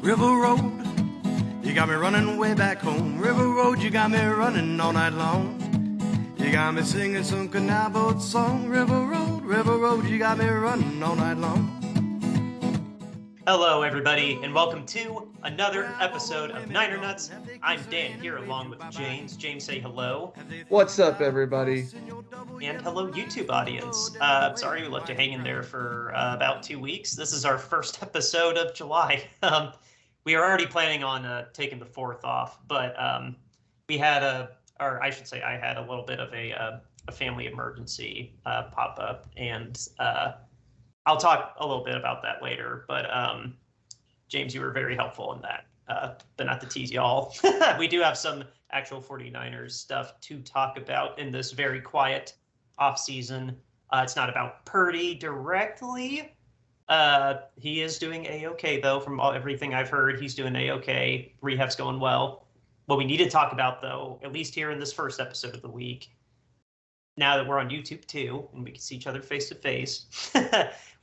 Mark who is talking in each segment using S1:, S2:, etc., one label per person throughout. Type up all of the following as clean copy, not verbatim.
S1: River Road, you got me running way back home. River Road, you got me running all night long. You got me singing some canal boat song. River Road, you got me running all night long.
S2: Hello, everybody, and welcome to another episode of Niner Nuts. I'm Dan here along with James. James, say hello.
S3: What's up, everybody?
S2: And hello, YouTube audience. Sorry we left you hanging there for about 2 weeks. This is our first episode of July. We are already planning on taking the 4th off, but we had I had a little bit of a family emergency pop up, and I'll talk a little bit about that later, but James, you were very helpful in that, but not to tease y'all. We do have some actual 49ers stuff to talk about in this very quiet offseason. It's not about Purdy directly. He is doing A-okay, though, from everything I've heard. He's doing A-okay. Rehab's going well. What we need to talk about, though, at least here in this first episode of the week, now that we're on YouTube, too, and we can see each other face-to-face,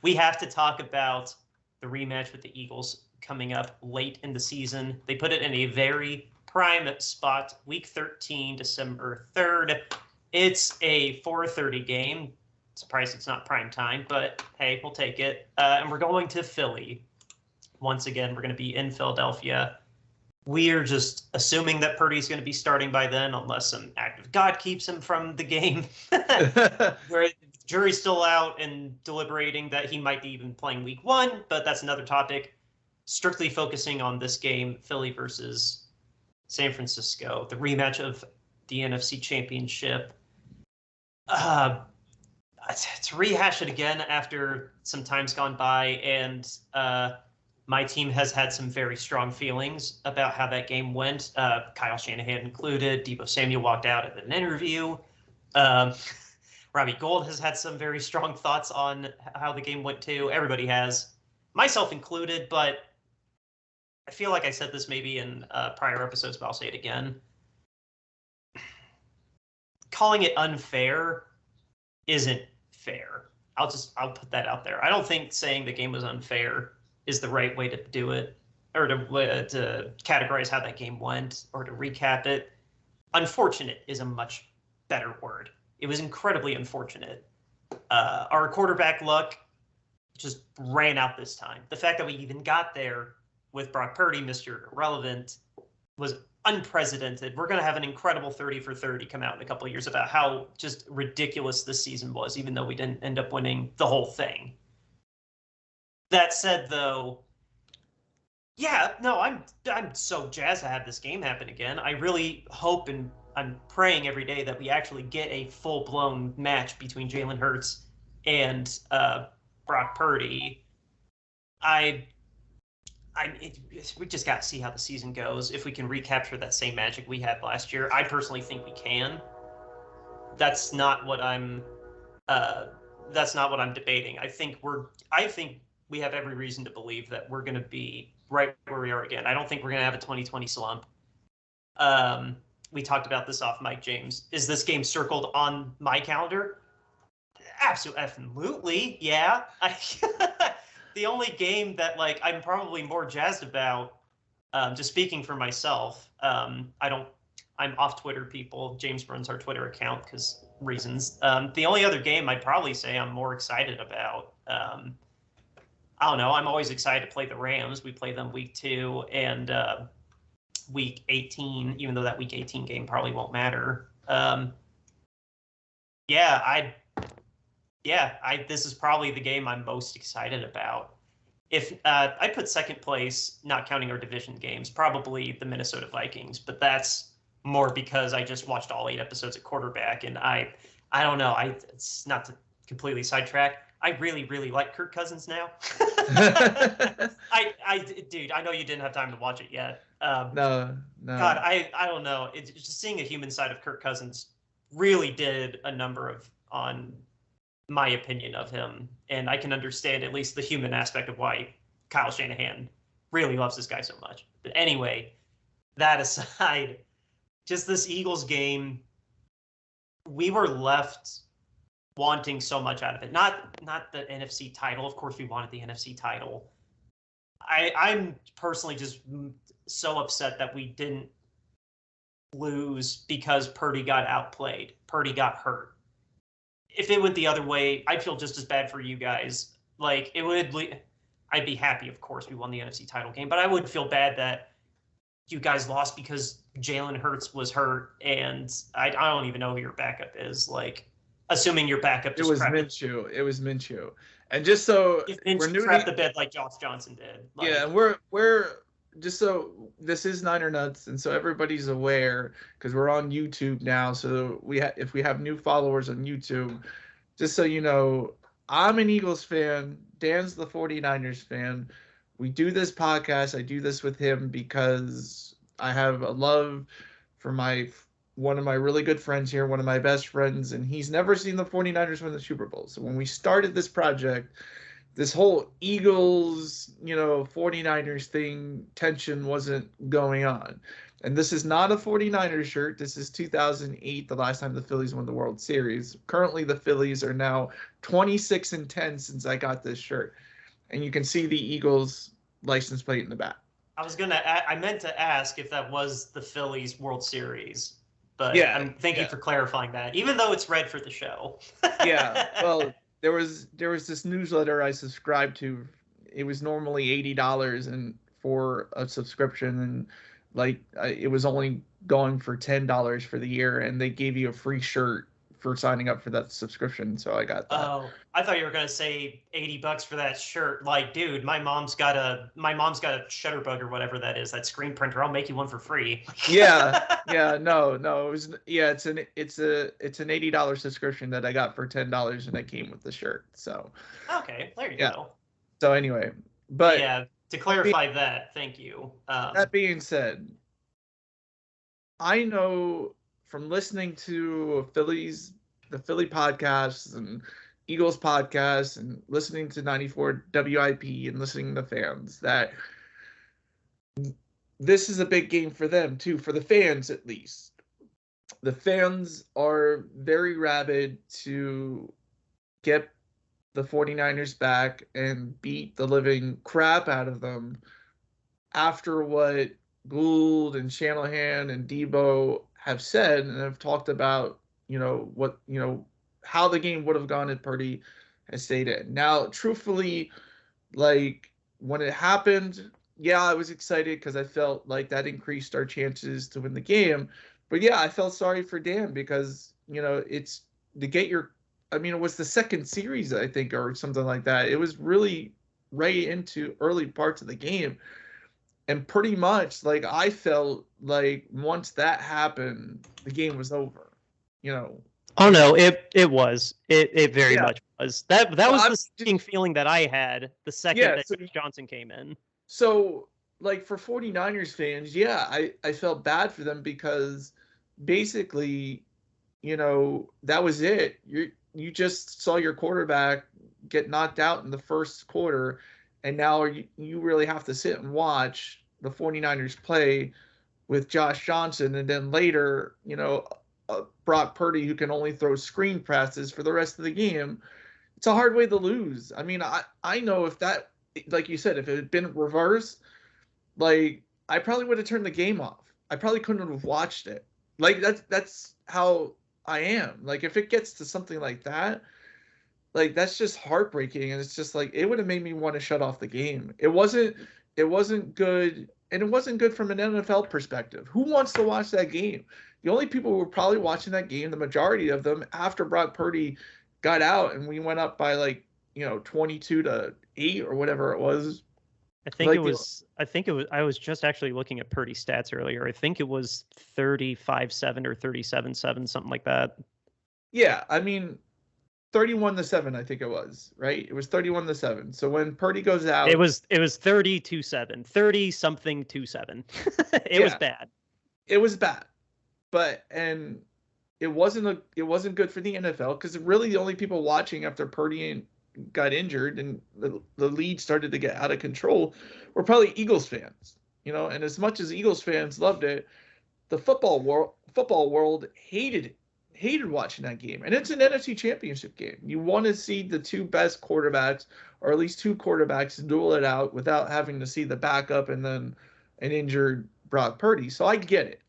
S2: we have to talk about the rematch with the Eagles coming up late in the season. They put it in a very prime spot, Week 13, December 3rd. It's a 4:30 game. Surprised it's not prime time, but hey, we'll take it. And we're going to Philly. Once again, we're going to be in Philadelphia. We're just assuming that Purdy's going to be starting by then, unless some act of God keeps him from the game. Where the jury's still out and deliberating that he might be even playing Week 1, but that's another topic. Strictly focusing on this game, Philly versus San Francisco, the rematch of the NFC Championship. To rehash it again after some time's gone by, and my team has had some very strong feelings about how that game went. Kyle Shanahan included. Deebo Samuel walked out at an interview. Robbie Gould has had some very strong thoughts on how the game went too. Everybody has, myself included, but I feel like I said this maybe in prior episodes, but I'll say it again. Calling it unfair isn't fair. I'll put that out there. I don't think saying the game was unfair is the right way to do it, or to categorize how that game went, or to recap it. Unfortunate is a much better word. It was incredibly unfortunate. Our quarterback luck just ran out this time. The fact that we even got there with Brock Purdy, Mr. Irrelevant, was unprecedented. We're going to have an incredible 30 for 30 come out in a couple of years about how just ridiculous this season was, even though we didn't end up winning the whole thing. That said, though, yeah, no, I'm so jazzed to have this game happen again. I really hope, and I'm praying every day that we actually get a full-blown match between Jalen Hurts and Brock Purdy. We just got to see how the season goes. If we can recapture that same magic we had last year, I personally think we can. That's not what I'm debating. I think we have every reason to believe that we're going to be right where we are again. I don't think we're going to have a 2020 slump. We talked about this off mic, James. Is this game circled on my calendar? Absolutely, yeah. The only game that I'm probably more jazzed about, just speaking for myself, I'm off Twitter, people. James runs our Twitter account because reasons. The only other game I'd probably say I'm more excited about, I don't know. I'm always excited to play the Rams. We play them week 2 and week 18, even though that week 18 game probably won't matter. This is probably the game I'm most excited about. If I put second place, not counting our division games, probably the Minnesota Vikings, but that's more because I just watched all 8 episodes at quarterback, and I don't know. It's not to completely sidetrack. I really, really like Kirk Cousins now. Dude, I know you didn't have time to watch it yet.
S3: No.
S2: God, I don't know. It's just seeing a human side of Kirk Cousins really did a number on my opinion of him, and I can understand at least the human aspect of why Kyle Shanahan really loves this guy so much. But anyway, that aside, just this Eagles game, we were left wanting so much out of it. Not the NFC title. Of course, we wanted the NFC title. I'm personally just so upset that we didn't lose because Purdy got outplayed. Purdy got hurt. If it went the other way, I'd feel just as bad for you guys. Like, it would, I'd be happy, of course, we won the NFC title game, but I would feel bad that you guys lost because Jalen Hurts was hurt, and I don't even know who your backup is. Like, assuming your backup just
S3: It was Minshew. It was Minshew. And just so
S2: we're new to the bed like Josh Johnson did. Like,
S3: yeah, we're just so this is Niner Nuts, and so everybody's aware because we're on YouTube now. So if we have new followers on YouTube, just so you know, I'm an Eagles fan. Dan's the 49ers fan. We do this podcast. I do this with him because I have a love for one of my really good friends here, one of my best friends, and he's never seen the 49ers win the Super Bowl. So when we started this project, this whole Eagles, 49ers thing, tension wasn't going on. And this is not a 49ers shirt. This is 2008, the last time the Phillies won the World Series. Currently, the Phillies are now 26-10 since I got this shirt. And you can see the Eagles license plate in the back.
S2: I meant to ask if that was the Phillies World Series, but
S3: yeah,
S2: thank you for clarifying that, even though it's red for the show.
S3: Yeah, well, there was this newsletter I subscribed to. It was normally $80 and for a subscription, and it was only going for $10 for the year, and they gave you a free shirt for signing up for that subscription. So I got that.
S2: Oh, I thought you were gonna say $80 for that shirt. Like, dude, my mom's got a Shutterbug or whatever that is, that screen printer. I'll make you one for free.
S3: yeah, no, it was it's an $80 subscription that I got for $10, and it came with the shirt. So
S2: okay, there you go.
S3: So anyway, but
S2: yeah, to clarify that, thank you.
S3: That being said, I know from listening to the Philly podcasts and Eagles podcasts and listening to 94 WIP and listening to fans that this is a big game for them too, for the fans at least. The fans are very rabid to get the 49ers back and beat the living crap out of them after what Gould and Shanahan and Debo have said and have talked about, how the game would have gone if Purdy had stayed in. Now, truthfully, like when it happened, yeah, I was excited because I felt like that increased our chances to win the game. But yeah, I felt sorry for Dan because, it's to get it was the second series, I think, or something like that. It was really right into early parts of the game. And pretty much, like, I felt like once that happened, the game was over,
S4: Oh, no, it was. It very much was. That was the same feeling that I had the second that Josh Johnson came in.
S3: So, like, for 49ers fans, I felt bad for them because basically, that was it. You just saw your quarterback get knocked out in the first quarter, and now you really have to sit and watch the 49ers play with Josh Johnson, and then later, Brock Purdy, who can only throw screen passes for the rest of the game. It's a hard way to lose. I mean, I know if that, like you said, if it had been reversed, like, I probably would have turned the game off. I probably couldn't have watched it. Like, that's how I am. Like, if it gets to something like that, like, that's just heartbreaking, and it's just like it would have made me want to shut off the game. It wasn't good, and it wasn't good from an NFL perspective. Who wants to watch that game? The only people who were probably watching that game, the majority of them, after Brock Purdy got out and we went up by 22-8 or whatever it was.
S4: I was just actually looking at Purdy stats earlier. I think it was 35-7 or 37-7, something like that.
S3: Yeah, 31-7, I think it was, right? It was 31-7. So when Purdy goes out,
S4: it was 30-7, 30-something-7. It was bad.
S3: It was bad, and it wasn't good for the NFL because really the only people watching after Purdy got injured and the lead started to get out of control were probably Eagles fans, And as much as Eagles fans loved it, the football world hated it. hated watching that game. And it's an NFC Championship game. You want to see the two best quarterbacks, or at least two quarterbacks, duel it out without having to see the backup and then an injured Brock Purdy. So I get it.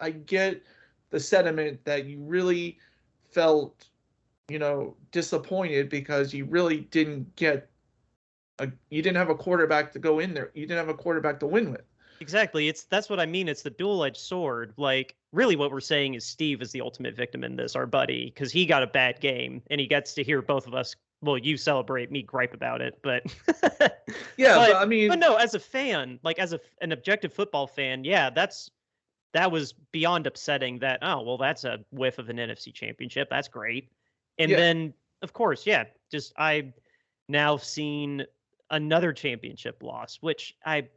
S3: I get the sentiment that you really felt, disappointed because you really didn't get you didn't have a quarterback to go in there. You didn't have a quarterback to win with.
S4: Exactly. That's what I mean. It's the dual-edged sword. Like, really what we're saying is Steve is the ultimate victim in this, our buddy, because he got a bad game and he gets to hear both of us. Well, you celebrate, me gripe about it, but
S3: yeah, but I mean,
S4: but no, as a fan, like as an objective football fan, yeah, that was beyond upsetting. That, oh well, that's a whiff of an NFC Championship. That's great. And then, of course, yeah, just I've now seen another championship loss, which I'm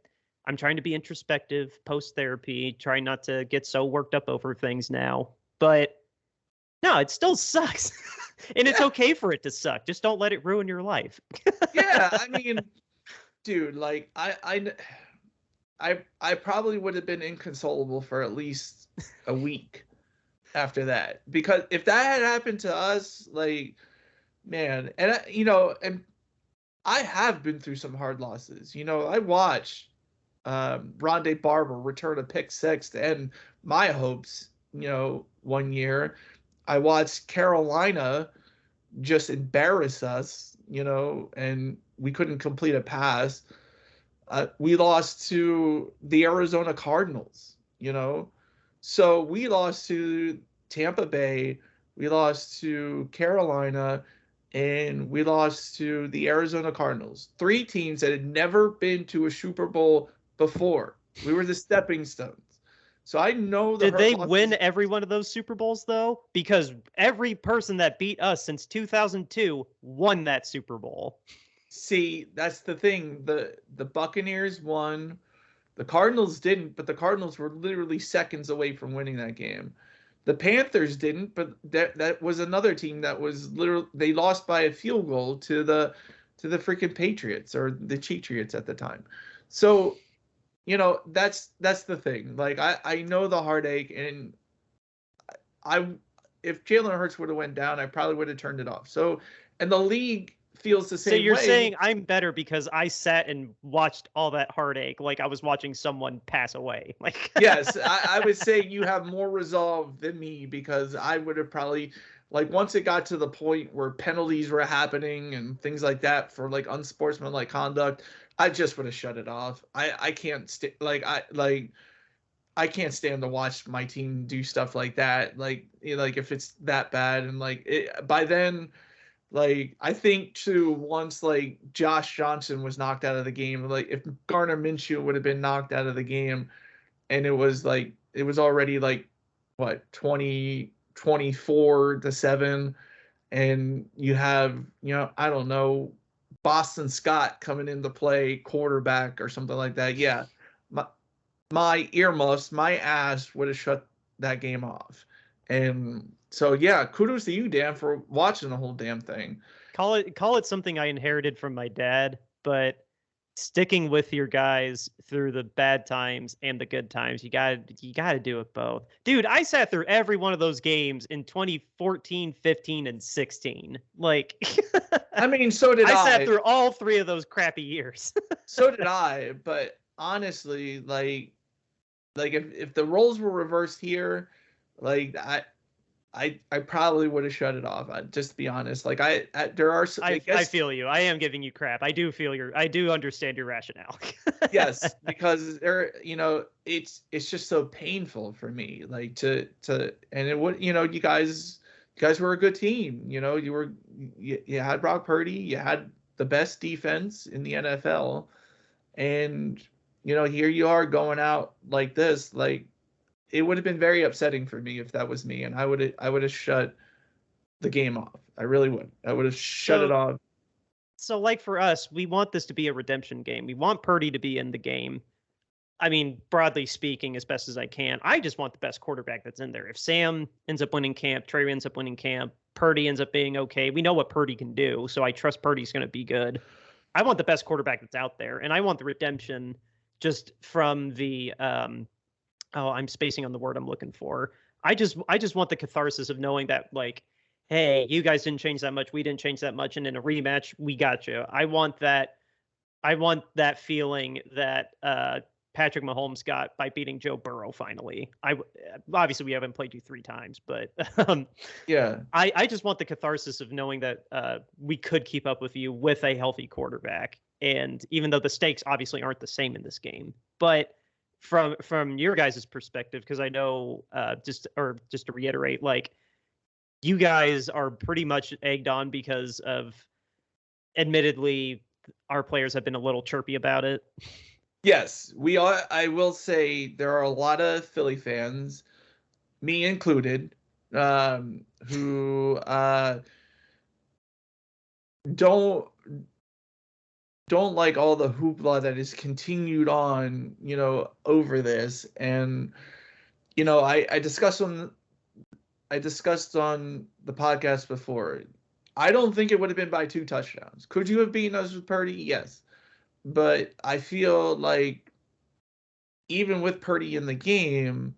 S4: trying to be introspective, post-therapy, trying not to get so worked up over things now. But no, it still sucks. And it's okay for it to suck. Just don't let it ruin your life.
S3: Yeah, I mean, dude, like I probably would have been inconsolable for at least a week after that. Because if that had happened to us, like, man, and and I have been through some hard losses. I watched Rondé Barber return a pick six to end my hopes, one year. I watched Carolina just embarrass us, and we couldn't complete a pass. We lost to the Arizona Cardinals, So we lost to Tampa Bay, we lost to Carolina, and we lost to the Arizona Cardinals. 3 teams that had never been to a Super Bowl before. We were the stepping stones. So I know
S4: Did they win every one of those Super Bowls, though? Because every person that beat us since 2002 won that Super Bowl.
S3: See, that's the thing. The Buccaneers won. The Cardinals didn't, but the Cardinals were literally seconds away from winning that game. The Panthers didn't, but that was another team that was literally, they lost by a field goal to the freaking Patriots, or the Cheatriots at the time. So, that's the thing. Like, I know the heartache, and if Jalen Hurts would have went down, I probably would have turned it off. So, and the league feels the same way. So
S4: you're saying I'm better because I sat and watched all that heartache like I was watching someone pass away. Like,
S3: yes, I would say you have more resolve than me, because I would have probably, like, once it got to the point where penalties were happening and things like that for like unsportsmanlike conduct, I just would have shut it off. I can't I can't stand to watch my team do stuff like that. Like if it's that bad, and by then, like, I think too, once like Josh Johnson was knocked out of the game, like if Gardner Minshew would have been knocked out of the game, and it was already like what, 24-7, and you have, I don't know, Boston Scott coming into play quarterback or something like that. Yeah, my earmuffs, my ass would have shut that game off. And so, yeah, kudos to you, Dan, for watching the whole damn thing.
S4: Call it something I inherited from my dad, but sticking with your guys through the bad times and the good times, you gotta do it both. Dude, I sat through every one of those games in 2014, 15, and 16. Like,
S3: I mean, so did I.
S4: I sat through all 3 of those crappy years.
S3: So did I, but honestly, like if the roles were reversed here, like I probably would have shut it off. Just to be honest, like I
S4: feel you. I am giving you crap. I do understand your rationale.
S3: Yes, because it's just so painful for me, like to and it would, you guys were a good team. You had Brock Purdy, you had the best defense in the NFL, and here you are going out like this. Like, it would have been very upsetting for me if that was me, and I would have shut the game off. I really would. I would have shut it off.
S4: So, like, for us, we want this to be a redemption game. We want Purdy to be in the game. I mean, broadly speaking, as best as I can, I just want the best quarterback that's in there. If Sam ends up winning camp, Trey ends up winning camp, Purdy ends up being okay, we know what Purdy can do, so I trust Purdy's going to be good. I want the best quarterback that's out there, and I want the redemption just from the I'm spacing on the word I'm looking for. I just want the catharsis of knowing that, like, hey, you guys didn't change that much, we didn't change that much, and in a rematch, we got you. I want that feeling that Patrick Mahomes got by beating Joe Burrow finally. Obviously we haven't played you 3 times, but
S3: Yeah.
S4: I just want the catharsis of knowing that we could keep up with you with a healthy quarterback. And even though the stakes obviously aren't the same in this game, but from your guys' perspective, because I know just to reiterate, like, you guys are pretty much egged on because of, admittedly, our players have been a little chirpy about it.
S3: Yes, we are. I will say there are a lot of Philly fans, me included, who don't like all the hoopla that is continued on, over this. And I discussed on the podcast before. I don't think it would have been by 2 touchdowns. Could you have beaten us with Purdy? Yes. But I feel like even with Purdy in the game,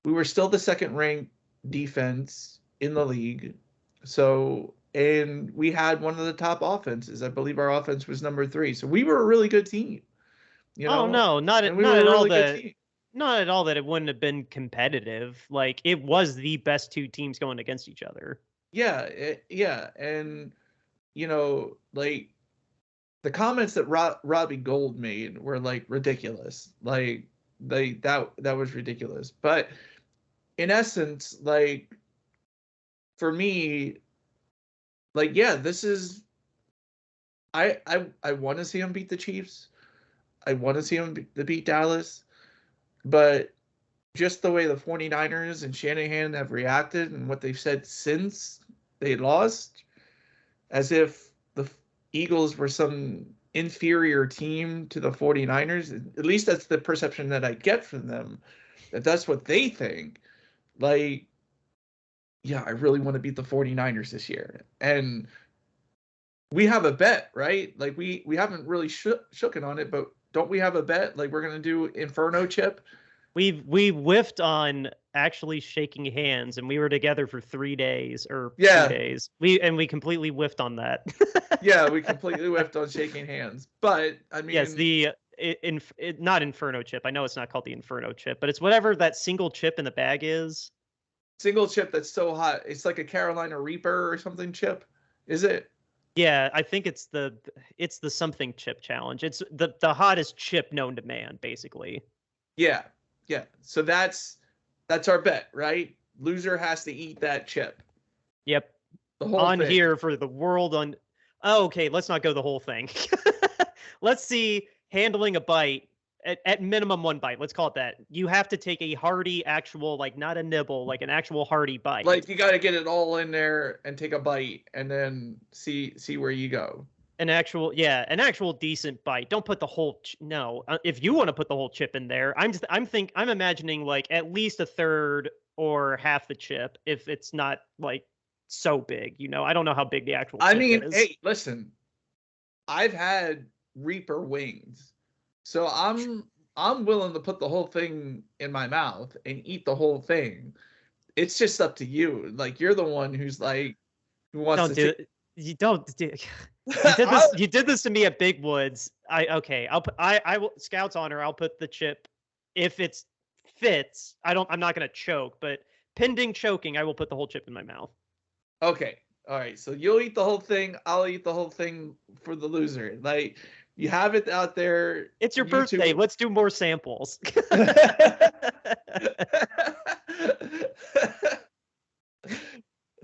S3: we were still the second-ranked defense in the league. So, and we had one of the top offenses. I believe our offense was number 3. So we were a really good team.
S4: Oh no, not at all that it wouldn't have been competitive. Like, it was the best 2 teams going against each other.
S3: Yeah, yeah, and like, the comments that Robbie Gould made were like ridiculous. Like, that was ridiculous. But in essence, like, for me, like, yeah, this is, I want to see him beat the Chiefs. I want to see him beat Dallas. But just the way the 49ers and Shanahan have reacted and what they've said since they lost, as if the Eagles were some inferior team to the 49ers. At least that's the perception that I get from them, that's what they think. Like, yeah, I really want to beat the 49ers this year. And we have a bet, right? Like, we haven't really shooken on it, but don't we have a bet? Like, we're going to do Inferno Chip.
S4: We whiffed on actually shaking hands, and we were together for 3 days or 2 days. We completely whiffed on that.
S3: Yeah, we completely whiffed on shaking hands. But I mean,
S4: yes, not Inferno Chip. I know it's not called the Inferno Chip, but it's whatever that single chip in the bag is.
S3: Single chip that's so hot. It's like a Carolina Reaper or something chip. Is it?
S4: Yeah, I think it's the something chip challenge. It's the hottest chip known to man, basically.
S3: Yeah. Yeah. So that's our bet, right? Loser has to eat that chip.
S4: Yep.
S3: The whole
S4: on
S3: thing.
S4: Here for the world on. Oh, okay, let's not go the whole thing. Let's see handling a bite. At minimum 1 bite, let's call it that. You have to take a hearty, actual, like, not a nibble, like an actual hearty bite.
S3: Like, you got to get it all in there and take a bite, and then see where you go.
S4: An actual decent bite. Don't put the whole. No, if you want to put the whole chip in there, I'm imagining like at least a third or half the chip. If it's not like so big, I don't know how big the actual.
S3: I
S4: chip
S3: mean,
S4: is.
S3: Hey, listen, I've had Reaper wings. So I'm willing to put the whole thing in my mouth and eat the whole thing. It's just up to you. Like, you're the one who wants
S4: don't
S3: to
S4: do it. You don't do. You did this to me at Big Woods. I will, Scout's honor. I'll put the chip if it fits. I'm not gonna choke, but pending choking, I will put the whole chip in my mouth.
S3: Okay. All right. So you'll eat the whole thing. I'll eat the whole thing for the loser. Like, you have it out there.
S4: It's your birthday. Let's do more samples.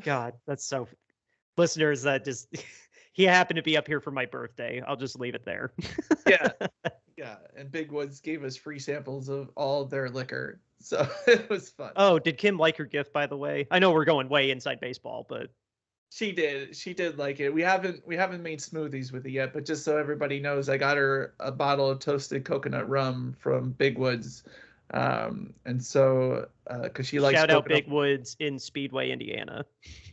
S4: God, that's so. Listeners, that just he happened to be up here for my birthday. I'll just leave it there.
S3: Yeah. And Big Woods gave us free samples of all of their liquor, so it was fun.
S4: Oh, did Kim like her gift, by the way? I know we're going way inside baseball, but.
S3: She did like it. We haven't made smoothies with it yet, but just so everybody knows, I got her a bottle of toasted coconut rum from Big Woods, and so because she likes.
S4: Shout out Big Woods in Speedway, Indiana.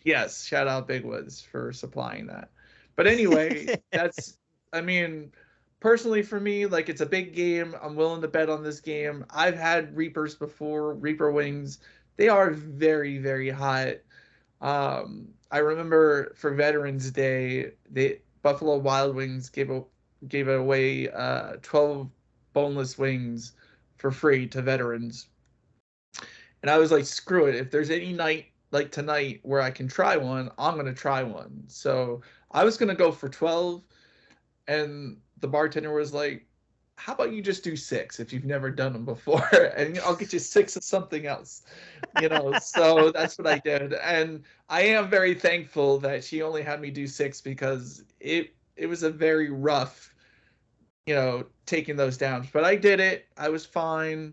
S3: Yes, shout out Big Woods for supplying that. But anyway, personally for me, like, it's a big game. I'm willing to bet on this game. I've had Reapers before, Reaper wings. They are very, very hot. I remember for Veterans Day, Buffalo Wild Wings gave away 12 boneless wings for free to veterans. And I was like, screw it. If there's any night like tonight where I can try one, I'm going to try one. So I was going to go for 12. And the bartender was like, how about you just do 6 if you've never done them before? And I'll get you 6 of something else. So that's what I did. And I am very thankful that she only had me do 6 because it was a very rough, taking those down. But I did it. I was fine.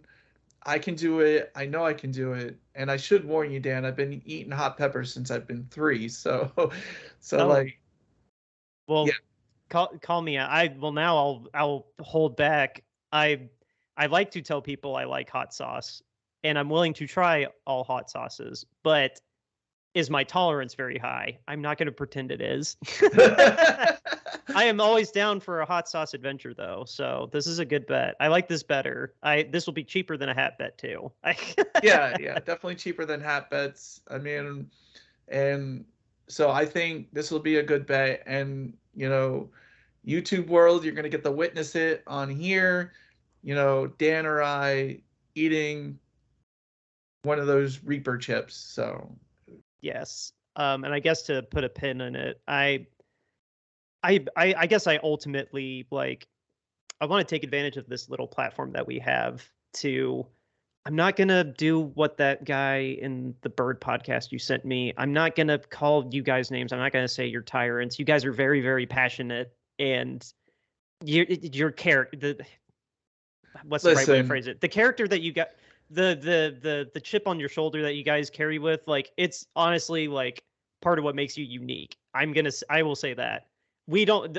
S3: I can do it. I know I can do it. And I should warn you, Dan, I've been eating hot peppers since I've been 3. So like,
S4: well,
S3: yeah.
S4: Call me out. Now I'll hold back. I like to tell people I like hot sauce, and I'm willing to try all hot sauces, but is my tolerance very high? I'm not going to pretend it is. I am always down for a hot sauce adventure, though. So this is a good bet. I like this better. This will be cheaper than a hat bet too.
S3: yeah, definitely cheaper than hat bets. I mean, and so I think this will be a good bet. And YouTube world, you're gonna get to witness it on here. Dan or I eating one of those Reaper chips. So
S4: yes, and I guess to put a pin in it, I guess I ultimately I want to take advantage of this little platform that we have to. I'm not going to do what that guy in the Bird podcast you sent me. I'm not going to call you guys names. I'm not going to say you're tyrants. You guys are very, very passionate, and your character. What's the right way to phrase it? The character that you got, the chip on your shoulder that you guys carry with, it's honestly part of what makes you unique. I will say that. We don't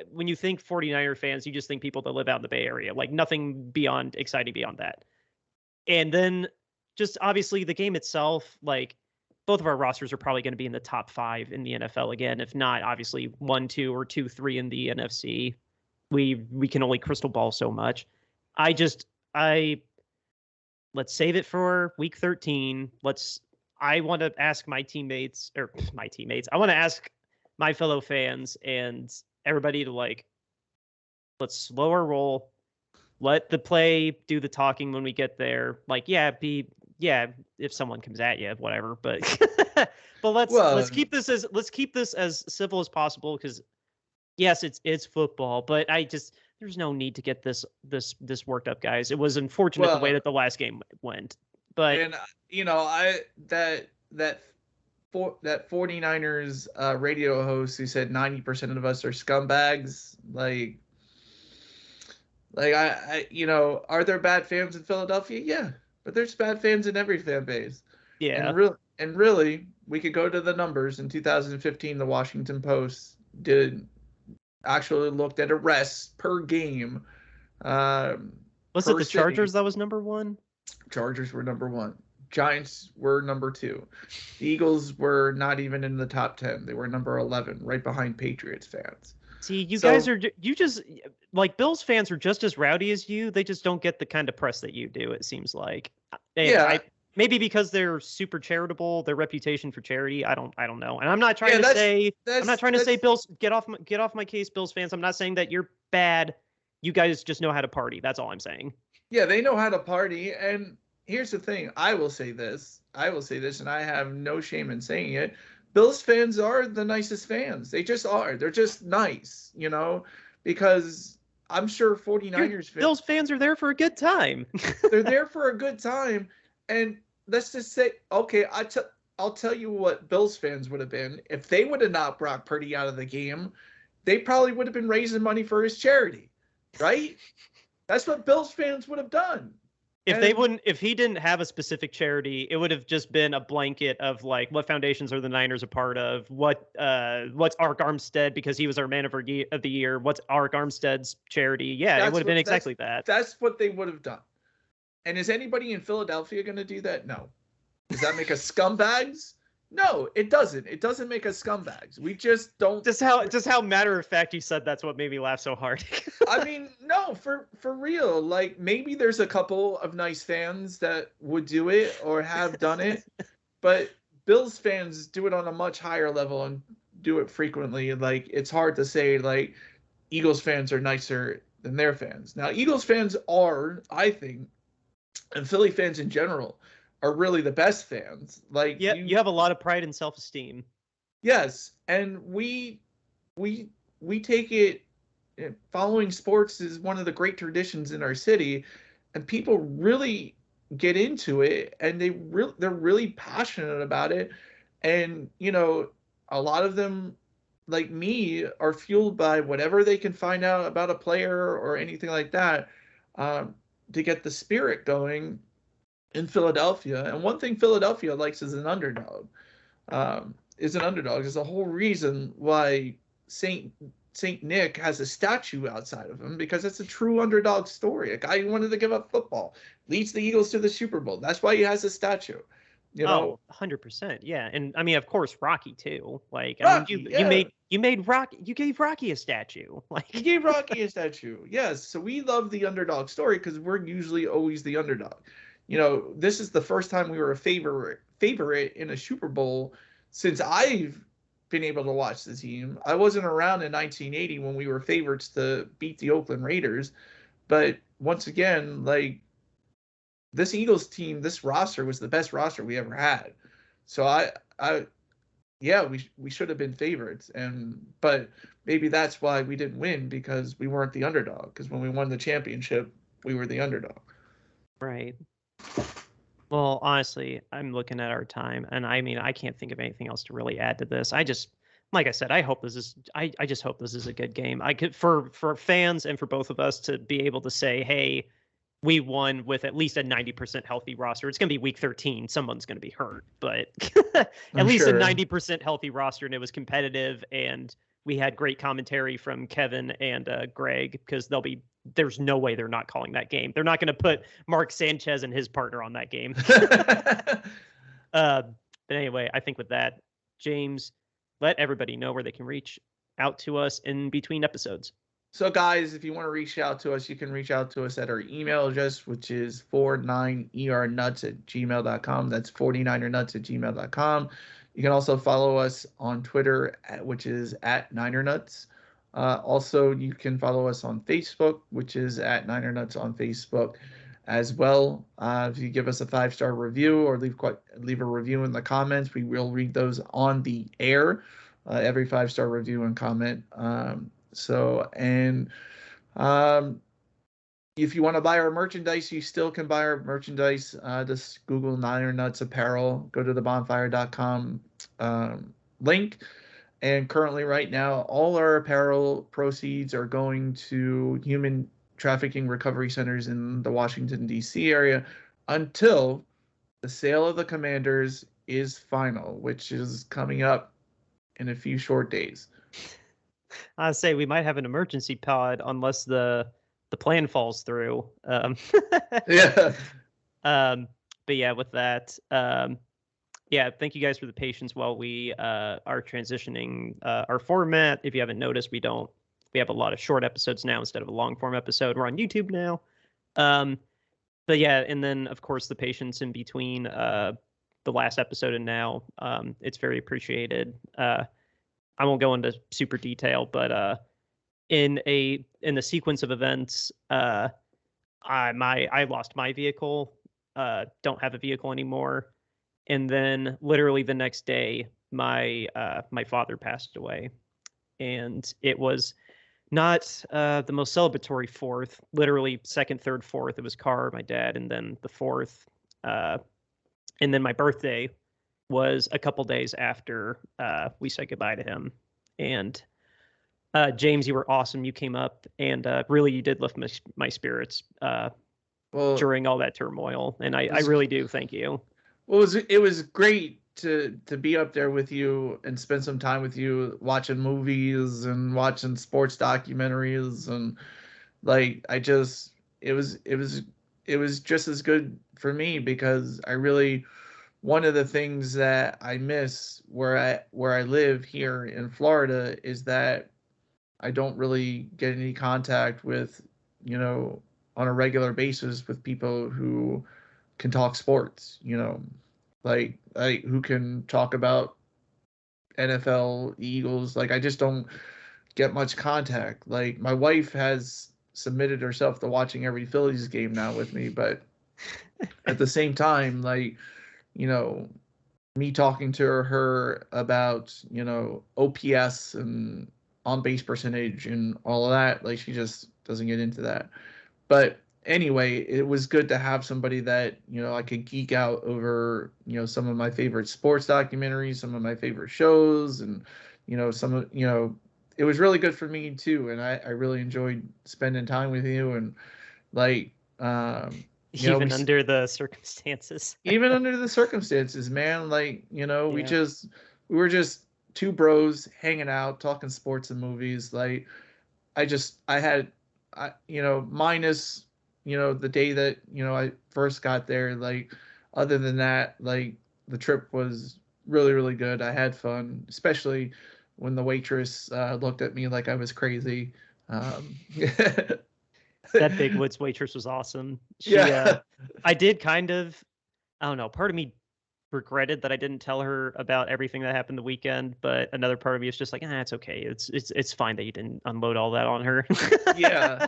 S4: when you think 49er fans, you just think people that live out in the Bay Area, nothing beyond exciting beyond that. And then just obviously the game itself, both of our rosters are probably going to be in the top 5 in the NFL again. If not, obviously 1, 2, or 2, 3 in the NFC. We can only crystal ball so much. Let's save it for week 13. I want to ask my teammates. I want to ask my fellow fans and everybody to let's slow our roll. Let the play do the talking when we get there. If someone comes at you, whatever. But let's keep this as civil as possible, because yes, it's football, but there's no need to get this worked up, guys. It was unfortunate the way that the last game went. But
S3: that 49ers radio host who said 90% of us are scumbags, are there bad fans in Philadelphia? Yeah, but there's bad fans in every fan base.
S4: Yeah.
S3: And really, we could go to the numbers. In 2015, the Washington Post actually looked at arrests per game.
S4: Was it the Chargers that was number 1?
S3: Chargers were number 1. Giants were number 2. The Eagles were not even in the top 10. They were number 11, right behind Patriots fans.
S4: See, guys are Bills fans are just as rowdy as you. They just don't get the kind of press that you do, it seems like. And maybe because they're super charitable, their reputation for charity. I don't know. And I'm not trying to say Bills get off my case, Bills fans. I'm not saying that you're bad. You guys just know how to party. That's all I'm saying.
S3: Yeah, they know how to party. And here's the thing. I will say this, and I have no shame in saying it. Bills fans are the nicest fans. They just are. They're just nice, because I'm sure 49ers fans.
S4: Bills fans are there for a good time.
S3: They're there for a good time. And let's just say, okay, I'll tell you what Bills fans would have been. If they would have not brought Purdy out of the game, they probably would have been raising money for his charity, right? That's what Bills fans would have done.
S4: If he didn't have a specific charity, it would have just been a blanket of what foundations are the Niners a part of? What's Ark Armstead, because he was our man of the year? What's Ark Armstead's charity? Yeah, it would have been exactly that.
S3: That's what they would have done. And is anybody in Philadelphia going to do that? No. Does that make us scumbags? No, it doesn't. It doesn't make us scumbags. We just don't.
S4: Just how matter of fact you said that's what made me laugh so hard.
S3: I mean, no, for real. Like, maybe there's a couple of nice fans that would do it or have done it, but Bills fans do it on a much higher level and do it frequently. Like, it's hard to say, like, Eagles fans are nicer than their fans. Now, Eagles fans are, I think, and Philly fans in general, are really the best fans. Like,
S4: yeah, you have a lot of pride and self-esteem.
S3: Yes, and we take it. Following sports is one of the great traditions in our city, and people really get into it, and they're really passionate about it. And a lot of them, like me, are fueled by whatever they can find out about a player or anything like that, to get the spirit going in Philadelphia. And one thing Philadelphia likes is an underdog. Is the whole reason why Saint Nick has a statue outside of him, because it's a true underdog story. A guy who wanted to give up football leads the Eagles to the Super Bowl. That's why he has a statue.
S4: 100%. Yeah. And I mean, of course, Rocky too. Like,
S3: Rocky,
S4: you gave Rocky a statue. Like,
S3: you gave Rocky a statue. Yes. So we love the underdog story because we're usually always the underdog. This is the first time we were a favorite in a Super Bowl since I've been able to watch the team. I wasn't around in 1980 when we were favorites to beat the Oakland Raiders, but once again, like, this Eagles team, this roster was the best roster we ever had. So we should have been favorites, but maybe that's why we didn't win, because we weren't the underdog. Because when we won the championship, we were the underdog.
S4: Right. Well, honestly, I'm looking at our time, and I mean, I can't think of anything else to really add to this. Like I said, I just hope this is a good game. I could, for fans and for both of us, to be able to say, hey, we won with at least a 90% healthy roster. It's going to be week 13. Someone's going to be hurt, but at least a 90% healthy roster, and it was competitive, and we had great commentary from Kevin and Greg, because there's no way they're not calling that game. They're not going to put Mark Sanchez and his partner on that game. But anyway, I think with that, James, let everybody know where they can reach out to us in between episodes.
S3: So, guys, if you want to reach out to us, you can reach out to us at our email address, which is 49ernuts@gmail.com. That's 49ernuts@gmail.com. You can also follow us on Twitter, which is @NinerNuts. Also, you can follow us on Facebook, which is @NinerNuts on Facebook as well. If you give us a 5-star review or leave a review in the comments, we will read those on the air. Every 5-star review and comment. If you want to buy our merchandise, you still can buy our merchandise. Just Google Niner Nuts Apparel. Go to thebonfire.com link. And currently, right now, all our apparel proceeds are going to human trafficking recovery centers in the Washington, D.C. area until the sale of the Commanders is final, which is coming up in a few short days.
S4: I say we might have an emergency pod unless the plan falls through.
S3: Yeah.
S4: But yeah, with that, thank you guys for the patience while we are transitioning our format. If you haven't noticed, we have a lot of short episodes now instead of a long form episode. We're on YouTube now. But yeah, and then of course the patience in between the last episode and now, it's very appreciated. I won't go into super detail, but in the sequence of events, I lost my vehicle, don't have a vehicle anymore, and then literally the next day, my father passed away, and it was not the most celebratory fourth. Literally second, third, fourth. It was car, my dad, and then the fourth, and then my birthday was a couple days after we said goodbye to him. And James, you were awesome. You came up and really you did lift my spirits during all that turmoil. And I really do thank you.
S3: Well, it was great to be up there with you and spend some time with you, watching movies and watching sports documentaries, and like it was just as good for me, because I really one of the things that I miss where I live here in Florida is that I don't really get any contact with, on a regular basis with people who can talk sports, like who can talk about NFL, Eagles. Like I just don't get much contact. Like my wife has submitted herself to watching every Phillies game now with me, but at the same time, like, me talking to her about, OPS and on base percentage and all of that, like she just doesn't get into that. But anyway, it was good to have somebody that, I could geek out over, some of my favorite sports documentaries, some of my favorite shows, and, some of, it was really good for me too. And I really enjoyed spending time with you and like,
S4: even under the circumstances.
S3: Even under the circumstances, man, like, we were just two bros hanging out, talking sports and movies. Like minus, the day that, I first got there, like, other than that, like, the trip was really, really good. I had fun, especially when the waitress looked at me like I was crazy.
S4: That Big Woods waitress was awesome. I did kind of, I don't know, part of me regretted that I didn't tell her about everything that happened the weekend, but another part of me is just like, it's okay. It's fine that you didn't unload all that on her.
S3: Yeah.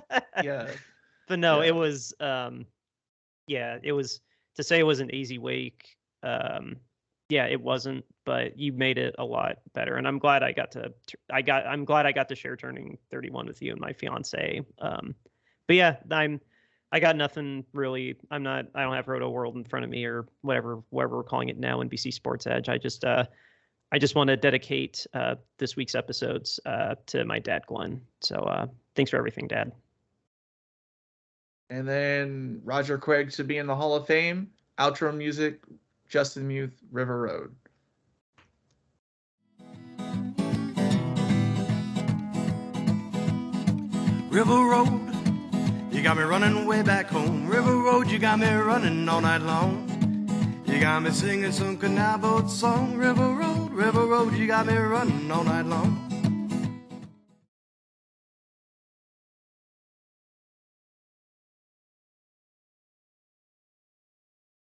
S4: But no, it was, it was, to say it was an easy week. It wasn't, but you made it a lot better. And I'm glad I got to share turning 31 with you and my fiance. But yeah, I got nothing really. I don't have Roto World in front of me or whatever we're calling it now, NBC Sports Edge. I just want to dedicate this week's episodes to my dad, Glenn. So thanks for everything, Dad.
S3: And then Roger Craig should be in the Hall of Fame. Outro music, Justin Muth, River Road.
S1: River Road, you got me running way back home. River Road, you got me running all night long. You got me singing some canal boat song. River Road, you got me running all night long.